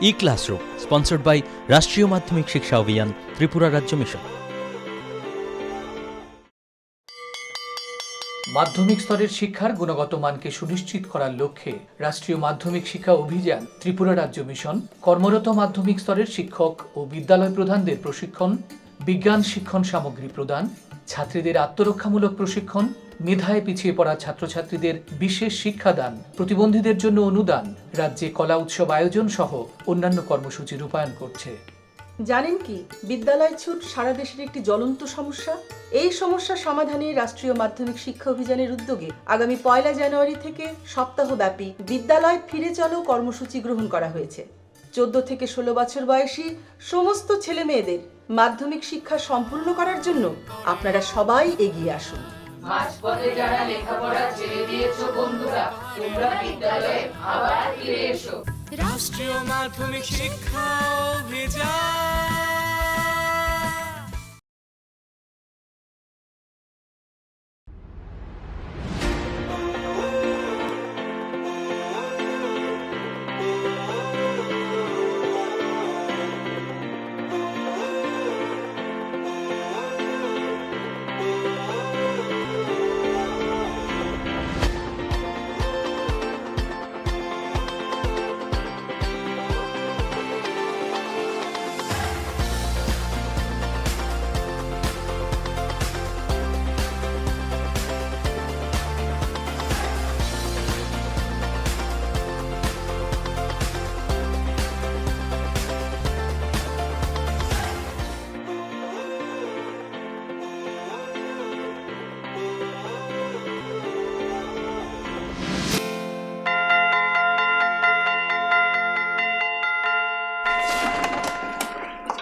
E-Classroom, sponsored by রাষ্ট্রীয় মাধ্যমিক শিক্ষা অভিযান, ত্রিপুরা রাজ্য মিশন। মাধ্যমিক স্তরের শিক্ষার গুণগত মানকে সুনিশ্চিত করার লক্ষ্যে রাষ্ট্রীয় মাধ্যমিক শিক্ষা অভিযান, ত্রিপুরা রাজ্য মিশন কর্মরত মাধ্যমিক স্তরের শিক্ষক ও বিদ্যালয় প্রধানদের প্রশিক্ষণ, বিজ্ঞান শিক্ষণ সামগ্রী প্রদান, ছাত্রীদের আত্মরক্ষামূলক প্রশিক্ষণ, মেধায় পিছিয়ে পড়া ছাত্রছাত্রীদের বিশেষ শিক্ষাদান, প্রতিবন্ধীদের জন্য অনুদান, রাজ্যে কলা উৎসব আয়োজন সহ অন্যান্য কর্মসূচি রূপায়ণ করছে। জানেন কি, বিদ্যালয় ছুট সারা দেশের একটি জ্বলন্ত সমস্যা। এই সমস্যা সমাধানে রাষ্ট্রীয় মাধ্যমিক শিক্ষা অভিযানের উদ্যোগে আগামী 1 জানুয়ারি থেকে সপ্তাহব্যাপী বিদ্যালয় ফিরে চলো কর্মসূচি গ্রহণ করা হয়েছে। 14 থেকে 16 বছর বয়সী সমস্ত ছেলে মেয়েদের মাধ্যমিক শিক্ষা সম্পূর্ণ করার জন্য আপনারা সবাই এগিয়ে আসুন। মাঝপথে যারা লেখাপড়া ছেড়ে দিয়েছো বন্ধুরা, তোমরা বিদ্যালয়ে আবার ফিরে এসো। রাষ্ট্রীয় মাধ্যমিক শিক্ষা অভিযান।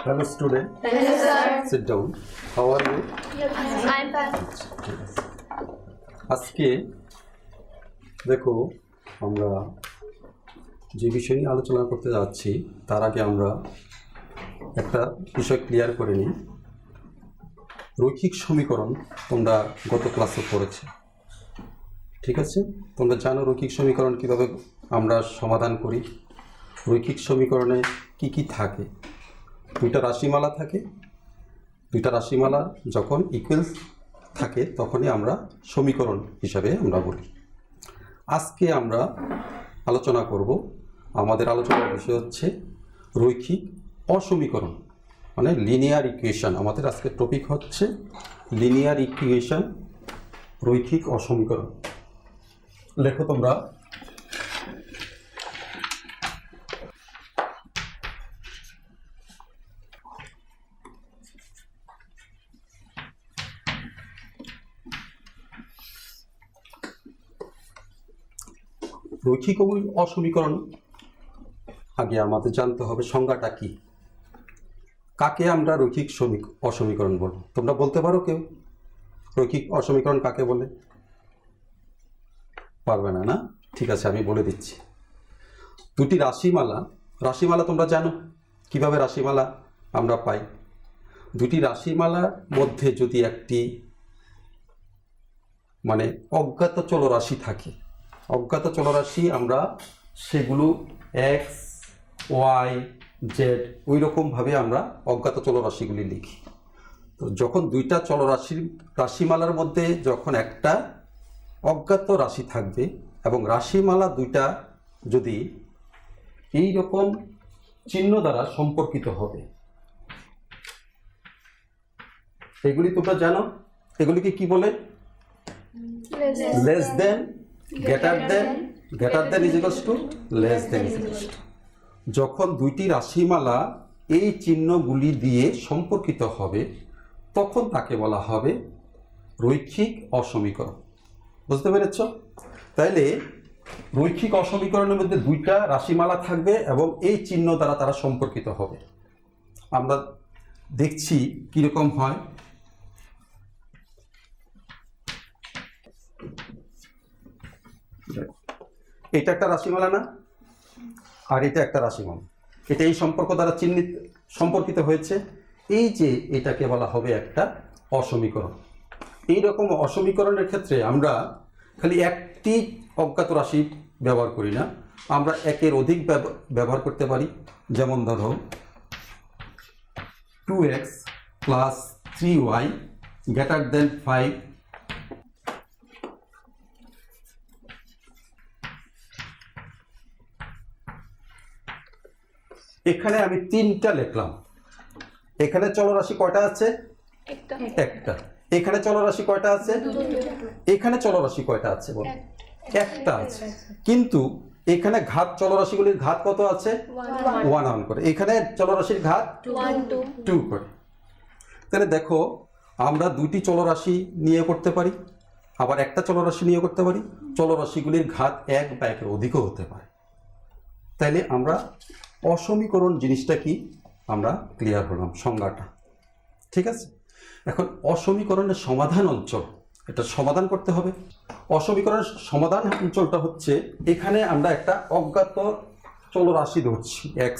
Hello student. Hello sir. Sit down. How are you? I'm fine. আজকে দেখো, আমরা যে বিষয় নিয়ে আলোচনা করতে যাচ্ছি তার আগে আমরা একটা বিষয় ক্লিয়ার করে নিই। রৈখিক সমীকরণ তোমরা গত ক্লাসে পড়েছো, ঠিক আছে? তোমরা জানো রৈখিক সমীকরণ কিভাবে আমরা সমাধান করি। রৈখিক সমীকরণে কি কি থাকে? দুইটা রাশিমালা থাকে। দুইটা রাশিমালা যখন ইকুয়াল থাকে তখনই আমরা সমীকরণ হিসাবে আমরা বলি। আজকে আমরা আলোচনা করব, আমাদের আলোচনার বিষয় হচ্ছে রৈখিক অসমীকরণ, মানে লিনিয়ার ইকুয়েশন। আমাদের আজকের টপিক হচ্ছে লিনিয়ার ইকুয়েশন, রৈখিক অসমীকরণ। লেখো তোমরা। রৈখিক অসমীকরণ আগে আমাদের জানতে হবে সংজ্ঞাটা কি, কাকে আমরা রৈখিক অসমীকরণ বলবো। তোমরা বলতে পারো কেউ রৈখিক অসমীকরণ কাকে বলে? পারবে না, না? ঠিক আছে, আমি বলে দিচ্ছি। দুটি রাশিমালা তোমরা জানো কিভাবে রাশিমালা আমরা পাই। দুটি রাশিমালার মধ্যে যদি একটি মানে অজ্ঞাত চলরাশি থাকে, অজ্ঞাত চলরাশি আমরা সেগুলো এক্স, ওয়াই, জেড ওই রকমভাবে আমরা অজ্ঞাত চলরাশিগুলি লিখি। তো যখন দুইটা রাশিমালার মধ্যে যখন একটা অজ্ঞাত রাশি থাকবে এবং রাশিমালা দুইটা যদি এই রকম চিহ্ন দ্বারা সম্পর্কিত হবে, এগুলি তোমরা জানো, এগুলিকে কি বলে? Less than, greater than is equals to less than is equals to. যখন দুইটি রাশিমালা এই চিহ্নগুলি দিয়ে সম্পর্কিত হবে তখন তাকে বলা হবে রৈখিক অসমীকরণ। বুঝতে পেরেছ? তাইলে রৈখিক অসমীকরণের মধ্যে দুইটা রাশিমালা থাকবে এবং এই চিহ্ন দ্বারা তারা সম্পর্কিত হবে। আমরা দেখছি কিরকম হয়। এটা একটা রাশিমালা না, আর এটা একটা রাশিমালা। এটা এই সম্পর্ক দ্বারা সম্পর্কিত হয়েছে। এই যে এটাকে বলা হবে একটা অসমীকরণ। এই রকম অসমীকরণের ক্ষেত্রে আমরা খালি একটি অজ্ঞাত রাশি ব্যবহার করি না, আমরা একের অধিক ব্যবহার করতে পারি। যেমন ধরো 2x plus 3y greater than 5, এখানে আমি 3টা লিখলাম। এখানে চলরাশি কয়টা আছে? একটা। এখানে চলরাশি কয়টা আছে? এখানে চলরাশি কয়টা আছে বল? একটা আছে। কিন্তু এখানে ঘাত চলরাশিগুলির ঘাত কত আছে? 1 করে। এখানে চলরাশির ঘাত 2 করে। তাহলে দেখো আমরা দুইটি চলরাশি নিয়ে করতে পারি, আবার একটা চলরাশি নিয়ে করতে পারি। চলরাশিগুলির ঘাত 1 বা 1-এর অধিকও হতে পারে। তাইলে আমরা অসমীকরণ জিনিসটা কি আমরা ক্লিয়ার হলাম সংজ্ঞাটা, ঠিক আছে। এখন অসমীকরণের সমাধান অঞ্চল, এটা সমাধান করতে হবে। অসমীকরণের সমাধান অঞ্চলটা হচ্ছে এখানে আমরা একটা অজ্ঞাত চলরাশি ধরছি x।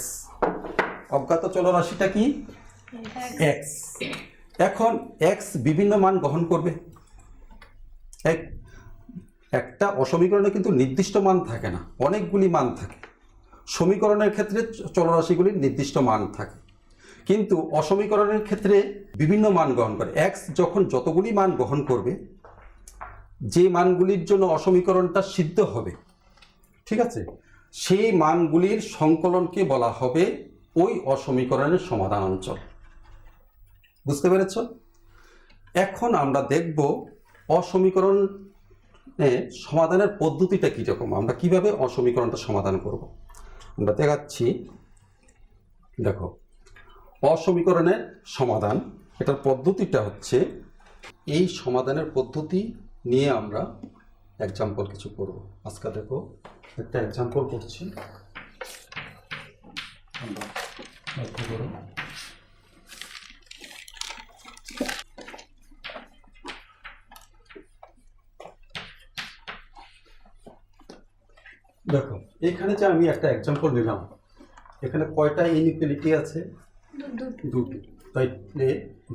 অজ্ঞাত চলরাশিটা কি? x। এখন x বিভিন্ন মান গ্রহণ করবে। একটা অসমীকরণে কিন্তু নির্দিষ্ট মান থাকে না, অনেকগুলি মান থাকে। সমীকরণের ক্ষেত্রে চলরাশিগুলির নির্দিষ্ট মান থাকে, কিন্তু অসমীকরণের ক্ষেত্রে বিভিন্ন মান গ্রহণ করে। x যখন যতগুলি মান গ্রহণ করবে, যে মানগুলির জন্য অসমীকরণটা সিদ্ধ হবে, ঠিক আছে, সেই মানগুলির সংকলনকে বলা হবে ওই অসমীকরণের সমাধান অঞ্চল। বুঝতে পেরেছ? এখন আমরা দেখব অসমীকরণে সমাধানের পদ্ধতিটা কীরকম, আমরা কিভাবে অসমীকরণটা সমাধান করব। আমরা দেখাচ্ছি, দেখো অসমীকরণের সমাধান, এটার পদ্ধতিটা হচ্ছে, এই সমাধানের পদ্ধতি নিয়ে আমরা এক্সাম্পল কিছু করব। আজকে দেখো একটা এক্সাম্পল করছি, আমরা লক্ষ্য করো। দেখো এখানে যে আমি একটা এক্সাম্পল নিলাম, এখানে কয়টা ইনইকুয়ালিটি আছে? দুটো। তাইলে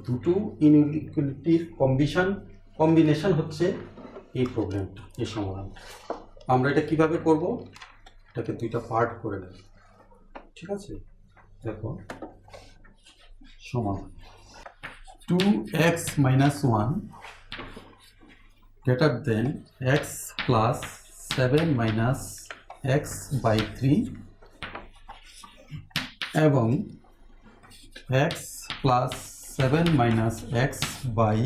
দুটো ইনইকুয়ালিটির কম্বিনেশন হচ্ছে এই প্রবলেমটা, এই সমাধানটা। আমরা এটা কিভাবে করব? এটাকে দুইটা পার্ট করে নেব, ঠিক আছে। দেখো সমান 2x minus 1 greater than x plus 7 minus x by 3 এবং x plus 7 minus x by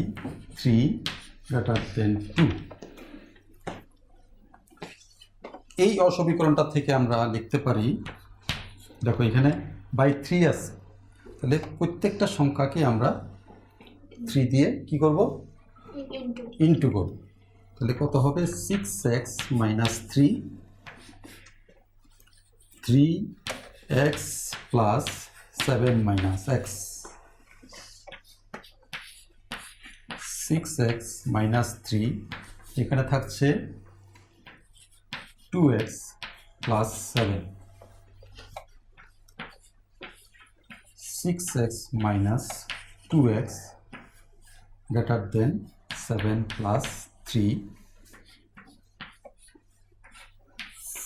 3 greater than 2। এই অসমীকরণটা থেকে আমরা লিখতে পারি, দেখো এখানে বাই 3 আছে, তাহলে প্রত্যেকটা সংখ্যাকে আমরা 3 দিয়ে কি করব? ইন্টু করব। তাহলে কত হবে? 6x minus 3, 3x plus 7 minus x, 6x minus 3, এখানে থাকছে 2x plus 7, 6x minus 2x greater than 7 plus 3,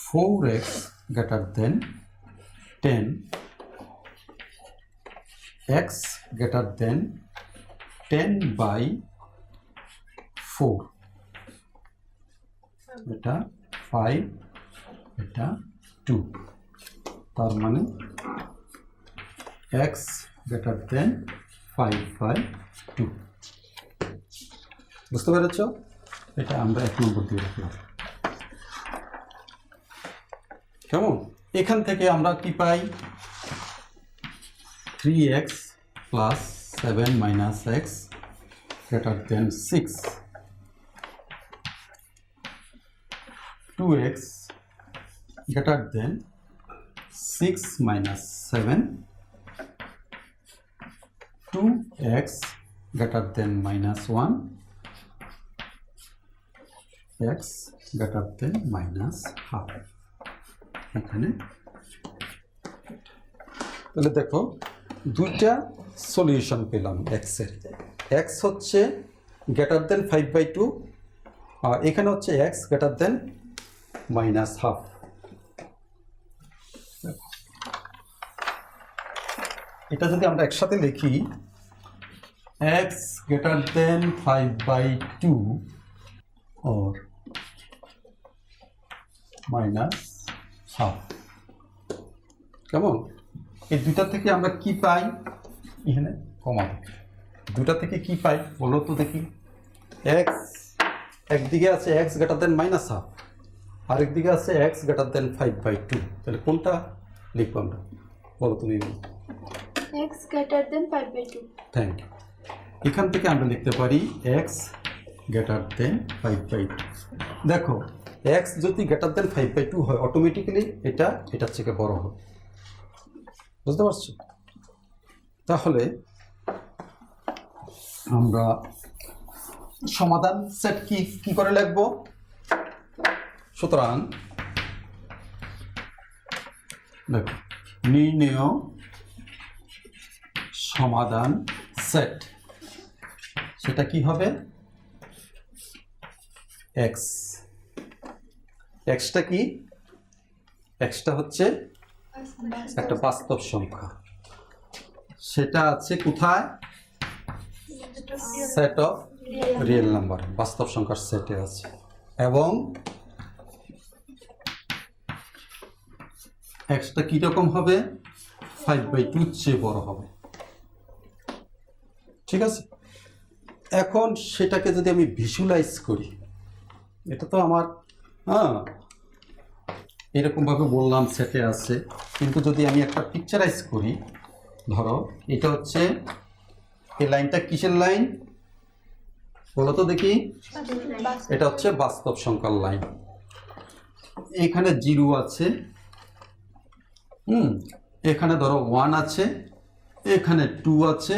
4x greater than 10, x greater than 10 by 4, এটা 5, এটা 2, তার মানে x greater than 5 by 2। বুঝতে পেরেছ? এটা আমরা 1 নম্বর দিয়ে রাখলাম। কেমন? এখান থেকে আমরা কি পাই? 3x plus 7 minus x greater than 6, 2x greater than 6 minus 7, 2x greater than minus 1, x greater than minus half। এখানে তাহলে দেখো দুইটা সলিউশন পেলাম x এর। x হচ্ছে গ্রেটার দেন 5/2, আর এখানে হচ্ছে x greater than minus half. এটা যদি আমরা একসাথে লিখি x greater than 5/2 or minus half, কেমন? এই দুটা থেকে আমরা কি পাই? এখানে কমা, দুটা থেকে কি পাই বলো তো দেখি। x একদিকে আছে x greater than minus half, আরেকদিকে আছে x greater than 5/2, তাহলে কোনটা লিখবো আমরা বলো তুমি? X greater than 5/2. Thank you. এখান থেকে আমরা লিখতে পারি x greater than 5/2। দেখো x যদি greater than 5/2 হয় অটোমেটিক্যালি এটা এটার থেকে বড় হবে, বুঝতে পারছো? তাহলে আমরা সমাধান সেট কি করে লিখবো? সুতরাং দেখো, নির্ণেয় সমাধান সেট, সেটা কি হবে? এক্স। এক্সটা কি? এক্সটা হচ্ছে একটা বাস্তব সংখ্যা, সেটা আছে কোথায়? সেট অফ রিয়েল নাম্বার, বাস্তব সংখ্যার সেটে আছে। এবং এক্সটা কীরকম হবে? 5/2 চেয়ে বড় হবে, ঠিক আছে? এখন সেটাকে যদি আমি ভিজুয়ালাইজ করি, এটা তো আমার এরকমভাবে বললাম সেটে আছে, কিন্তু যদি আমি একটা পিকচারাইজ করি, ধরো এটা হচ্ছে, এই লাইনটা কিসের লাইন বলো তো দেখি? এটা হচ্ছে বাস্তব সংখ্যার লাইন। এখানে 0 আছে, এখানে ধরো 1 আছে, এখানে 2 আছে,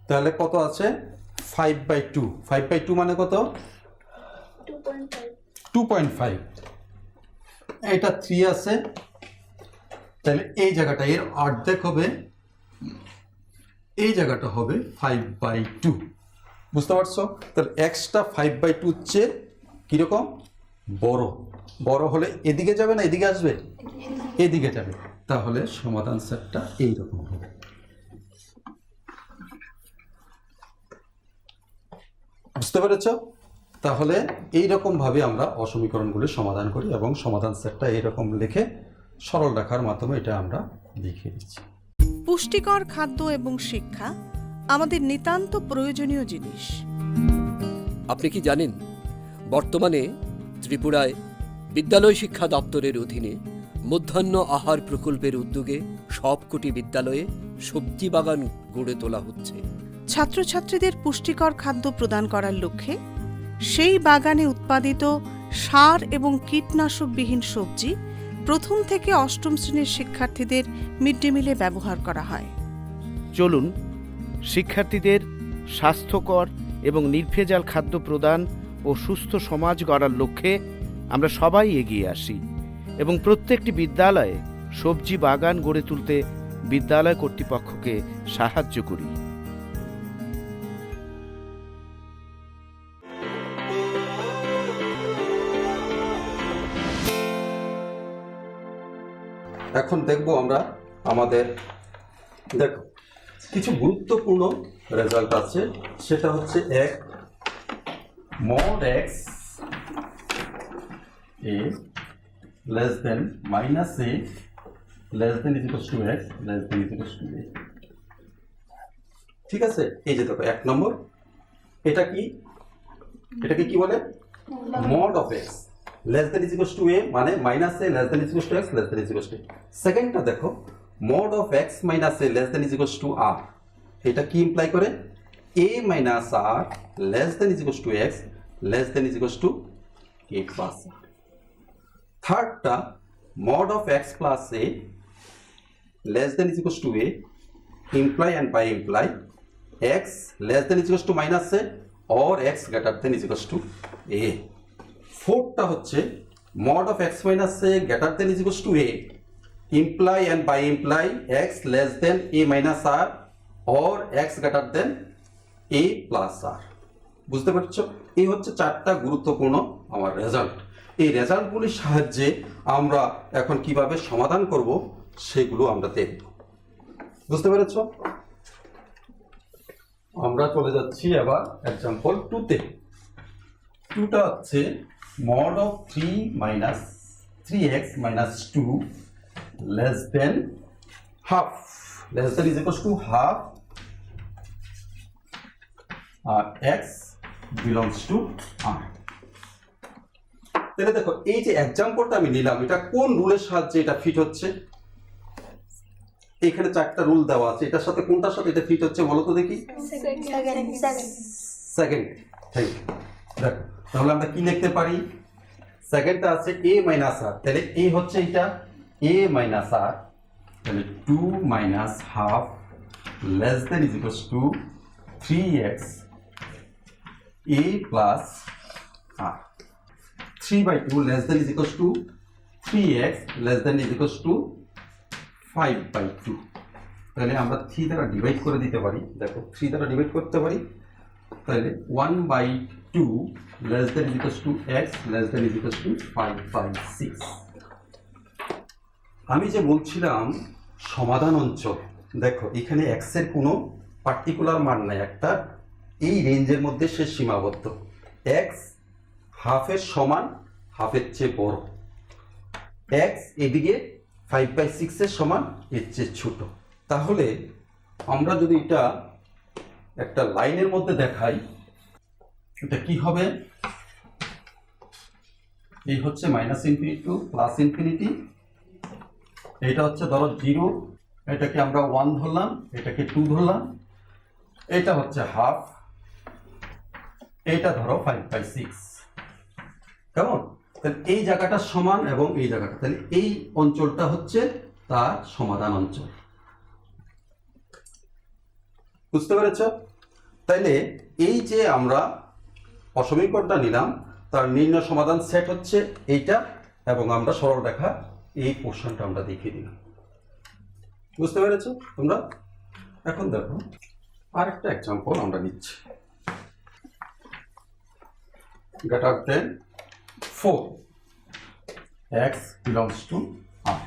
তাহলে কত আছে? 5/2। 5/2 মানে কত? 2.5। এটা 3 আছে, তাহলে এই জায়গাটা এর অর্ধেক হবে, এই জায়গাটা হবে 5/2, বুঝতে পারছো? তাহলে এক্সটা 5/2 চেয়ে কিরকম? বড়। বড় হলে এদিকে যাবে না এদিকে আসবে? এদিকে যাবে। তাহলে সমাধান সেটটা এইরকম হবে। বুঝতে পেরেছ? তাহলে এইরকম ভাবে আমরা অসমীকরণগুলি সমাধান করি এবং সমাধান সেটটা এইরকম লিখে সরল রেখার মাধ্যমে এটা আমরা দেখিয়ে দিচ্ছি। পুষ্টিকর খাদ্য এবং শিক্ষা আমাদের নিতান্ত প্রয়োজনীয় জিনিস। আপনি কি জানেন বর্তমানে ত্রিপুরায় বিদ্যালয় শিক্ষা দপ্তরের অধীনে মধ্যাহ্ন আহার প্রকল্পের উদ্যোগে সবকটি বিদ্যালয়ে সবজি বাগান গড়ে তোলা হচ্ছে। ছাত্রছাত্রীদের পুষ্টিকর খাদ্য প্রদান করার লক্ষ্যে সেই বাগানে উৎপাদিত সার এবং কীটনাশকবিহীন সবজি প্রথম থেকে অষ্টম শ্রেণীর শিক্ষার্থীদের মিড ডে মিলে ব্যবহার করা হয়। চলুন শিক্ষার্থীদের স্বাস্থ্যকর এবং নির্ভেজাল খাদ্য প্রদান ও সুস্থ সমাজ গড়ার লক্ষ্যে আমরা সবাই এগিয়ে আসি এবং প্রত্যেকটি বিদ্যালয়ে সবজি বাগান গড়ে তুলতে বিদ্যালয় কর্তৃপক্ষকে সাহায্য করি। এখন দেখব আমরা আমাদের, দেখো কিছু গুরুত্বপূর্ণ রেজাল্ট আছে, সেটা হচ্ছে এক, mod x a less than minus a less than is equals to x less than is equals to a, ঠিক আছে? এই যে দেখো 1 নম্বর, এটাকে কি বলে? mod of x less than is equals to a মানে minus a less than is equals to x less than is equals to a। সেকেন্ডটা দেখো, mod of x minus a less than is equals to r, এটা কি imply করে? a minus r less than is equals to x less than is equals to a plus r। থার্ডটা, mod of x plus a less than is equals to a imply and by imply x less than is equals to minus a or x greater than is equals to a। फोर्थটা হচ্ছে mod of x minus a greater than is equals to a imply and by imply x less than a minus r or x greater than a plus r। বুঝতে পারছো? এই হচ্ছে চারটা গুরুত্বপূর্ণ আমার result. এই রেজাল্টগুলির সাহায্যে আমরা এখন কিভাবে সমাধান করব সেগুলো আমরা দেখব। বুঝতে পেরেছ? আমরা চলে যাচ্ছি এবার এক্সাম্পল 2-তে। 2টা হচ্ছে mod of 3x minus 2 less than half, less than is equals to half, x belongs to r। তাহলে দেখো এই যে এক্সাম্পলটা আমি নিলাম, এটা কোন রুলের সাহায্যে এটা ফিট হচ্ছে? এখানে 4টা রুল দেওয়া আছে, এটার সাথে কোনটার সাথে এটা ফিট হচ্ছে বলো তো দেখি? সেকেন্ড। Thank you. দেখো তাহলে আমরা কি লিখতে পারি? সেকেন্ডটা আছে a মাইনাস r, তাহলে a হচ্ছে এটা a মাইনাস r, তাহলে 2 minus half less than is equals to 3x a plus r। 3/2 less than is equals to 3x less than is equals to 5/2। তাহলে আমরা 3 দ্বারা ডিভাইড করে দিতে পারি। দেখো 3 দ্বারা ডিভাইড করতে পারি, তাহলে 1/2 less than is equals to x less than is equals to 5/6। আমি যে বলছিলাম সমাধান অঞ্চল, দেখো এখানে x এর কোনো পার্টিকুলার মান নাই, একটা এই রেঞ্জের মধ্যে সে সীমাবদ্ধ। x হাফের সমান, হাফের চেয়ে বড়, x এদিকে 5/6 এর সমান, এর চেয়ে ছোট। তাহলে আমরা যদি এটা একটা লাইনের মধ্যে দেখাই, এটা কি হবে? এই হচ্ছে -∞ টু +∞, এটা হচ্ছে ধরো 0, এটাকে আমরা 1 ধরলাম, এটাকে 2 ধরলাম, এটা হচ্ছে হাফ, এটা ধরো 5/6। কেমন? তাহলে এই জায়গাটা সমান এবং এই জায়গাটা, তাহলে এই অঞ্চলটা হচ্ছে তার সমাধান অঞ্চল। বুঝতে পেরেছ? তাইলে এই যে আমরা অসমীকরণটা নিলাম, তার নির্ণয় সমাধান সেট হচ্ছে এইটা, এবং আমরা সরল রেখা এই পোর্শনটা আমরা দেখিয়ে দিলাম। বুঝতে পেরেছ তোমরা? এখন দেখো আরেকটা এক্সাম্পল আমরা নিচ্ছি। greater than 4 x belongs to r।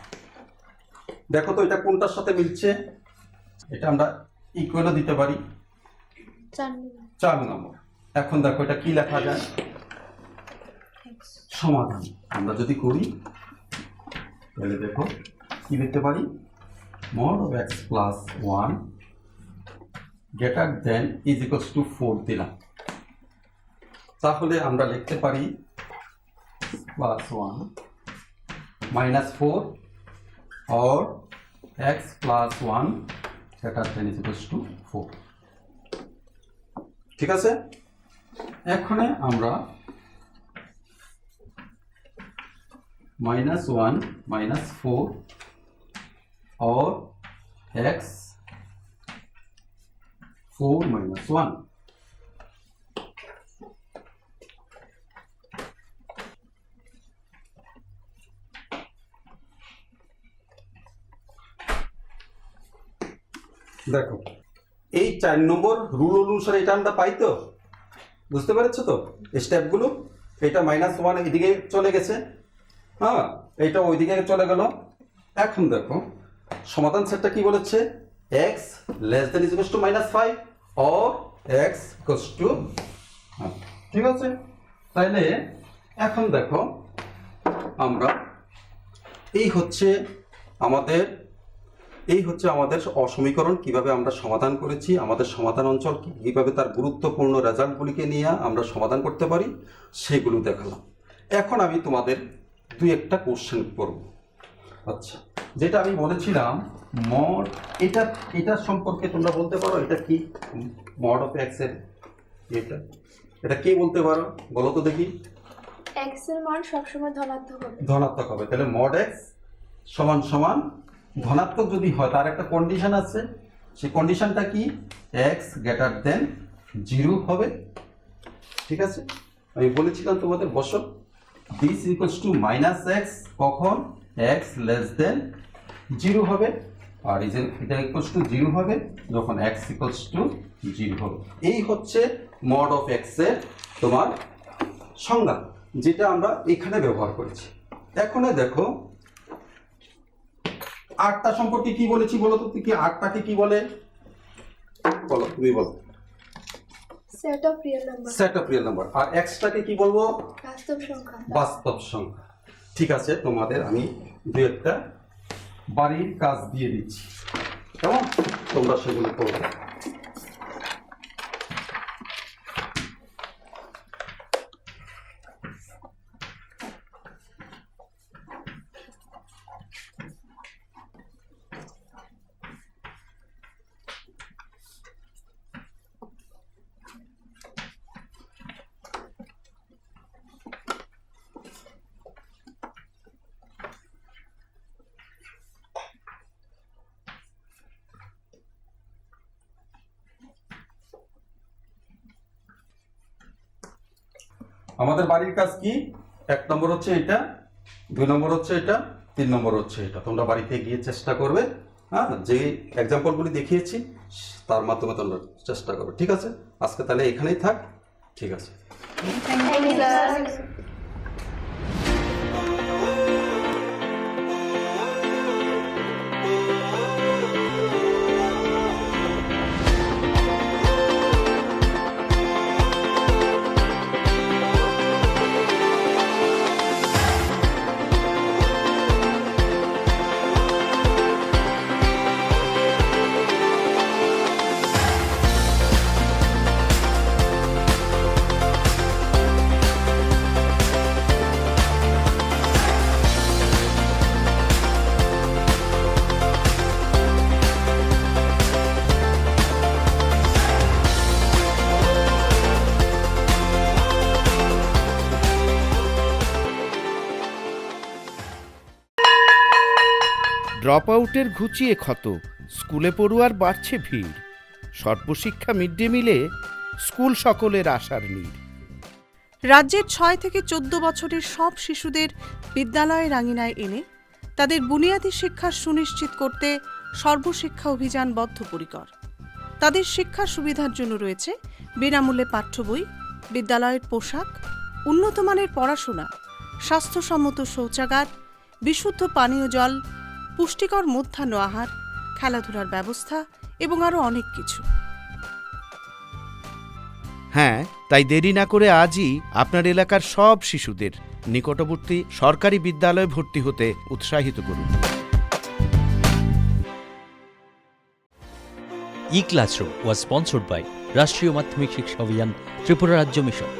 দেখো তো এটা কোনটার সাথে মিলছে? এটা আমরা ইকুয়ালও দিতে পারি, 4 নম্বর। এখন দেখো এটা কি লেখা যায়? সমাধান আমরা যদি করি তাহলে দেখো কি লিখতে পারি? mod of x plus 1 greater than is equals to 4 দিলাম। তাহলে আমরা লিখতে পারি +1 -4 or x plus 1 greater than is equals to 4। ঠিক আছে? এখন আমরা -1 -4 or x 4 - 1। দেখো এই 4 নম্বর রুল অনুসারে এটা আমরা পাই তো? বুঝতে পেরেছো তো স্টেপগুলো? এটা -1 এদিকে চলে গেছে, হ্যাঁ, এটা ওইদিকে চলে গেল। এখন দেখো সমাধান সেটটা কি বলেছে? x less than is equals to -5 or x equals to, ঠিক আছে? তাইলে এখন দেখো আমরা এই হচ্ছে আমাদের অসমীকরণ কিভাবে আমরা সমাধান করেছি, আমাদের সমাধান অঞ্চল কিভাবে তার গুরুত্বপূর্ণ রেজাল্টগুলিকে নিয়ে আমরা সমাধান করতে পারি সেগুলো দেখালাম। এখন আমি তোমাদের 2-1টা কোশ্চেন করব। আচ্ছা, যেটা আমি বলেছিলাম মড, এটা সম্পর্কে তোমরা বলতে পারো এটা কি? মড অফ এক্স এর এটা কে বলতে পারো বলো তো দেখি? x এর মান সবসময় ধনাত্মক হবে। ধনাত্মক হবে, তাহলে মড এক্স সমান সমান ধনাত্মক যদি হয় তার একটা কন্ডিশন আছে, সেই কন্ডিশনটা কি? x গ্রেটার দেন 0 হবে। ঠিক আছে, আমি বলেছিলাম তোমাদের বসো দিস ইকুয়ালস টু -x কখন? x লেস দেন 0 হবে, আর এটা ইকুয়ালস টু 0 হবে যখন x ইকুয়ালস টু 0 হবে। এই হচ্ছে মড অফ x এর তোমার সংজ্ঞা। যেটা আমরা এখানে ব্যবহার করেছি। এখন দেখো 8টা সম্পর্কে কি বলেছি বলো তো, কি 8টাকে কি বলে বলো, তুমি বলো। Set of real number. Set of real number. আর এক্সটাকে কি বলবো? বাস্তব সংখ্যা। বাস্তব সংখ্যা। ঠিক আছে, তোমাদের আমি দুই একটা বাড়ির কাজ দিয়ে দিচ্ছি, কেমন? তোমরা সেগুলো করবে। আমাদের বাড়ির কাজ কি? 1 নম্বর হচ্ছে এটা, 2 নম্বর হচ্ছে এটা, 3 নম্বর হচ্ছে এটা। তোমরা বাড়িতে গিয়ে চেষ্টা করবে, হ্যাঁ, যে এক্সাম্পলগুলি দেখিয়েছি তার মাধ্যমে তোমরা চেষ্টা করবে। ঠিক আছে, আজকে তাহলে এখানেই থাক। ঠিক আছে। ড্রপ আউটের ঘুচিয়ে ক্ষত, স্কুলে পড়ুয়ার বাড়ছে ভিড়। সর্বশিক্ষা মিড ডে মিলে স্কুল সকলের আশার নীড়। রাজ্যের 6 থেকে 14 বছরের সব শিশুদের বিদ্যালয়ের আঙিনায় এনে তাদের বুনিয়াদী শিক্ষা সুনিশ্চিত করতে সর্বশিক্ষা অভিযান বদ্ধপরিকর। তাদের শিক্ষার সুবিধার জন্য রয়েছে বিনামূল্যে পাঠ্য বই, বিদ্যালয়ের পোশাক, উন্নত মানের পড়াশোনা, স্বাস্থ্যসম্মত শৌচাগার, বিশুদ্ধ পানীয় জল, পুষ্টিকর মধ্যাহ্ন আহার, খেলাধুলার ব্যবস্থা এবং আরও অনেক কিছু। হ্যাঁ, তাই দেরি না করে আজই আপনার এলাকার সব শিশুদের নিকটবর্তী সরকারি বিদ্যালয়ে ভর্তি হতে উৎসাহিত করুন। E-Classroom was sponsored by রাষ্ট্রীয় মাধ্যমিক শিক্ষা অভিযান, ত্রিপুরা রাজ্য মিশন।